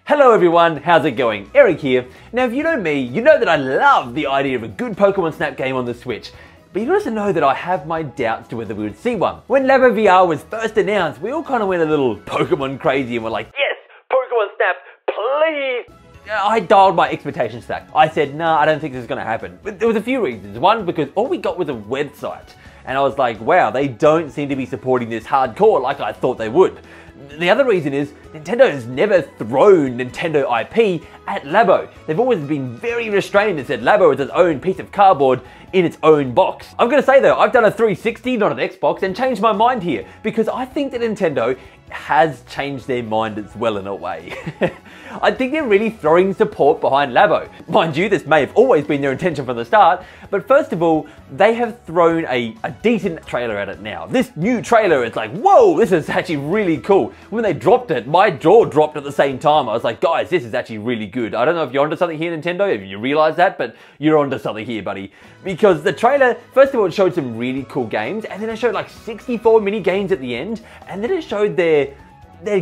Hello everyone, how's it going? Eric here. Now if you know me, you know that I love the idea of a good Pokemon Snap game on the Switch. But you also know that I have my doubts to whether we would see one. When Labo VR was first announced, we all kind of went a little Pokemon crazy and were like, yes, Pokemon Snap, please! I dialed my expectations back. I said, nah, I don't think this is going to happen. But there was a few reasons. One, because all we got was a website. And I was like, wow, they don't seem to be supporting this hardcore like I thought they would. The other reason is Nintendo has never thrown Nintendo IP at Labo. They've always been very restrained and said Labo is its own piece of cardboard in its own box. I'm going to say though, I've done a 360, not an Xbox, and changed my mind here because I think that Nintendo has changed their mind as well in a way. I think they're really throwing support behind Labo. Mind you, this may have always been their intention from the start, but first of all, they have thrown a decent trailer at it now. This new trailer is like, whoa, this is actually really cool. When they dropped it, my jaw dropped at the same time. I was like, guys, this is actually really good. I don't know if you're onto something here, Nintendo, if you realize that, but you're onto something here, buddy. Because the trailer, first of all, it showed some really cool games, and then it showed like 64 mini games at the end, and then it showed their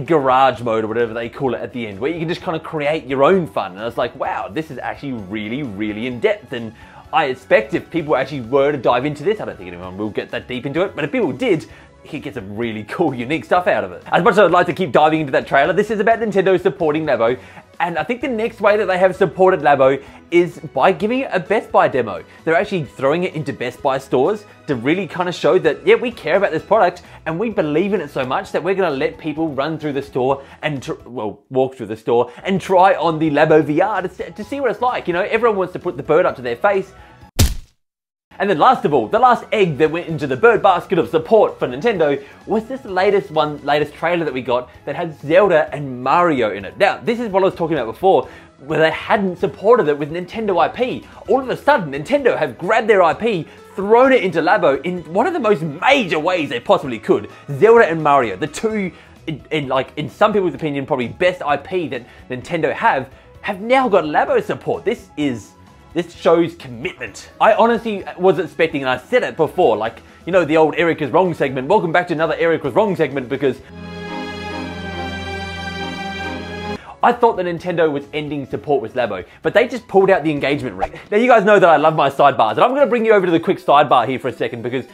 garage mode or whatever they call it at the end, where you can just kind of create your own fun. And I was like, wow, this is actually really, really in depth. And I expect if people actually were to dive into this, I don't think anyone will get that deep into it, but if people did, you get some really cool, unique stuff out of it. As much as I'd like to keep diving into that trailer, this is about Nintendo supporting Labo. And I think the next way that they have supported Labo is by giving it a Best Buy demo. They're actually throwing it into Best Buy stores to really kind of show that, yeah, we care about this product and we believe in it so much that we're going to let people run through the store and, walk through the store and try on the Labo VR to see what it's like. You know, everyone wants to put the bird up to their face. And then last of all, the last egg that went into the bird basket of support for Nintendo was this latest trailer that we got that had Zelda and Mario in it. Now, this is what I was talking about before, where they hadn't supported it with Nintendo IP. All of a sudden, Nintendo have grabbed their IP, thrown it into Labo in one of the most major ways they possibly could. Zelda and Mario, the two, in some people's opinion, probably best IP that Nintendo have now got Labo support. This shows commitment. I honestly was expecting, and I said it before, like, you know, the old Eric is Wrong segment. Welcome back to another Eric was Wrong segment, because I thought that Nintendo was ending support with Labo, but they just pulled out the engagement ring. Now you guys know that I love my sidebars, and I'm gonna bring you over to the quick sidebar here for a second, because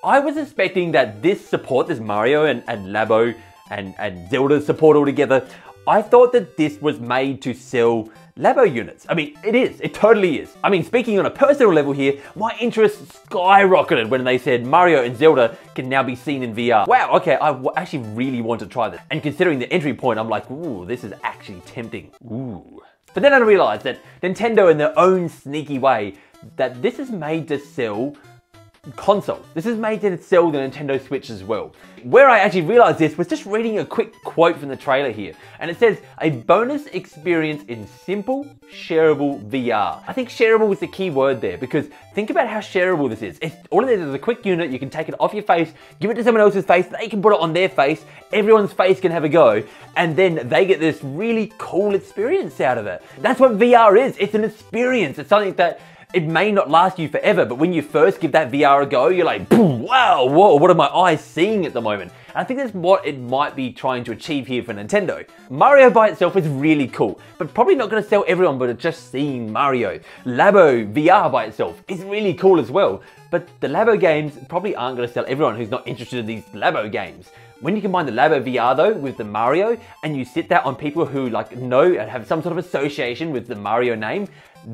I was expecting that this support, this Mario and Labo and Zelda support all together, I thought that this was made to sell Labo units. I mean, it is. It totally is. I mean, speaking on a personal level here, my interest skyrocketed when they said Mario and Zelda can now be seen in VR. Wow, okay, I actually really want to try this. And considering the entry point, I'm like, ooh, this is actually tempting. Ooh. But then I realized that Nintendo, in their own sneaky way, that this is made to sell consoles. This is made to sell the Nintendo Switch as well. Where I actually realized this was just reading a quick quote from the trailer here. And it says, a bonus experience in simple, shareable VR. I think shareable is the key word there, because think about how shareable this is. All it is a quick unit. You can take it off your face, give it to someone else's face, they can put it on their face, everyone's face can have a go, and then they get this really cool experience out of it. That's what VR is. It's an experience. It's something that it may not last you forever, but when you first give that VR a go, you're like, boom, wow, whoa, what are my eyes seeing at the moment? And I think that's what it might be trying to achieve here for Nintendo. Mario by itself is really cool, but probably not going to sell everyone, but just seeing Mario. Labo VR by itself is really cool as well, but the Labo games probably aren't going to sell everyone who's not interested in these Labo games. When you combine the Labo VR though with the Mario, and you sit that on people who know and have some sort of association with the Mario name,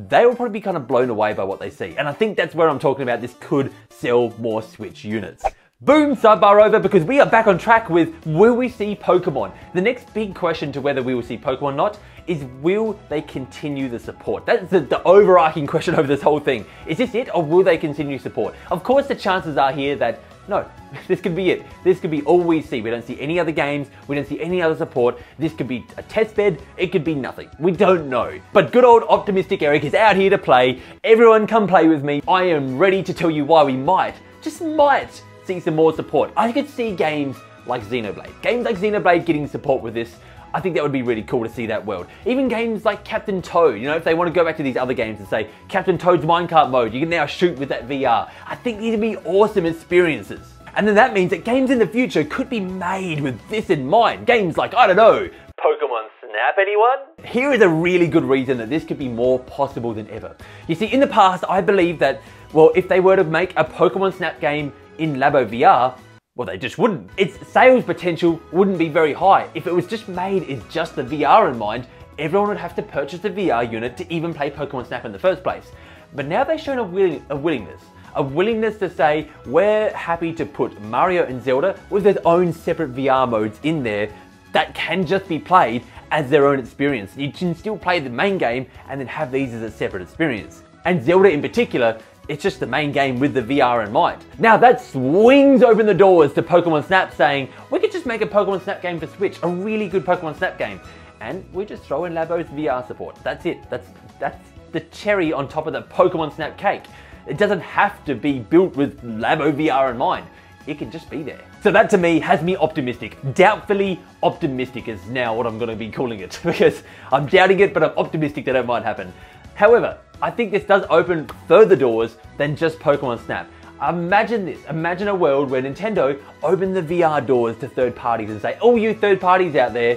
they will probably be kind of blown away by what they see. And I think that's where I'm talking about this could sell more Switch units. Boom, sidebar over, because we are back on track with, will we see Pokemon? The next big question to whether we will see Pokemon or not is, will they continue the support? That's the overarching question over this whole thing. Is this it, or will they continue support? Of course, the chances are here that no, this could be it. This could be all we see. We don't see any other games. We don't see any other support. This could be a test bed. It could be nothing. We don't know. But good old optimistic Eric is out here to play. Everyone come play with me. I am ready to tell you why we might, just might, see some more support. I could see games like Xenoblade. Games like Xenoblade getting support with this. I think that would be really cool to see that world. Even games like Captain Toad, you know, if they want to go back to these other games and say, Captain Toad's minecart mode, you can now shoot with that VR. I think these would be awesome experiences. And then that means that games in the future could be made with this in mind. Games like, I don't know, Pokemon Snap. Snap, anyone? Here is a really good reason that this could be more possible than ever. You see, in the past, I believe that, well, if they were to make a Pokemon Snap game in Labo VR, well, they just wouldn't. Its sales potential wouldn't be very high. If it was just made with just the VR in mind, everyone would have to purchase a VR unit to even play Pokemon Snap in the first place. But now they've shown a willingness to say, we're happy to put Mario and Zelda with their own separate VR modes in there that can just be played as their own experience. You can still play the main game and then have these as a separate experience. And Zelda in particular, it's just the main game with the VR in mind. Now that swings open the doors to Pokemon Snap saying, we could just make a Pokemon Snap game for Switch, a really good Pokemon Snap game. And we just throw in Labo's VR support. That's it. That's the cherry on top of the Pokemon Snap cake. It doesn't have to be built with Labo VR in mind. It can just be there. So that to me has me optimistic. Doubtfully optimistic is now what I'm going to be calling it, because I'm doubting it, but I'm optimistic that it might happen. However, I think this does open further doors than just Pokemon Snap. Imagine this. Imagine a world where Nintendo open the VR doors to third parties and say, oh, you third parties out there,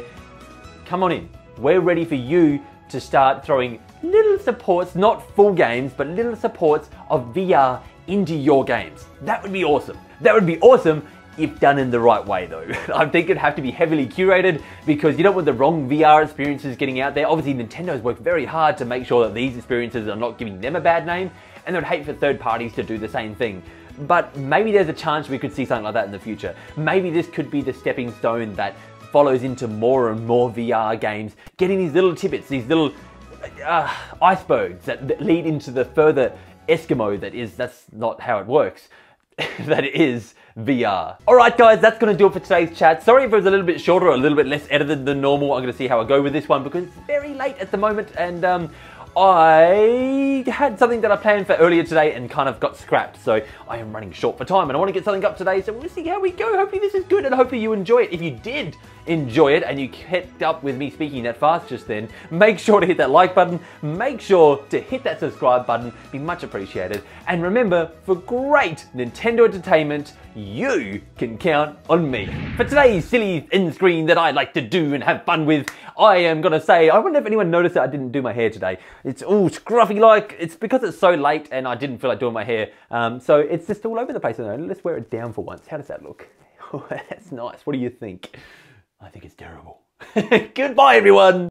come on in. We're ready for you to start throwing little supports, not full games, but little supports of VR into your games. That would be awesome. That would be awesome if done in the right way though. I think it'd have to be heavily curated because you don't want the wrong VR experiences getting out there. Obviously Nintendo's worked very hard to make sure that these experiences are not giving them a bad name, and they'd hate for third parties to do the same thing. But maybe there's a chance we could see something like that in the future. Maybe this could be the stepping stone that follows into more and more VR games, getting these little tidbits, these little icebergs that lead into the further Eskimo that's not how it works, that is VR. Alright guys, that's going to do it for today's chat. Sorry if it was a little bit shorter or a little bit less edited than normal. I'm going to see how I go with this one because it's very late at the moment, and I had something that I planned for earlier today and kind of got scrapped, so I am running short for time and I want to get something up today, so we'll see how we go. Hopefully this is good and hopefully you enjoy it. If you did enjoy it and you kept up with me speaking that fast just then, make sure to hit that like button, make sure to hit that subscribe button, be much appreciated. And remember, for great Nintendo entertainment, you can count on me. For today's silly end screen that I like to do and have fun with, I am going to say, I wonder if anyone noticed that I didn't do my hair today. It's all scruffy like, it's because it's so late and I didn't feel like doing my hair. So it's just all over the place. Let's wear it down for once. How does that look? Oh, that's nice. What do you think? I think it's terrible. Goodbye, everyone.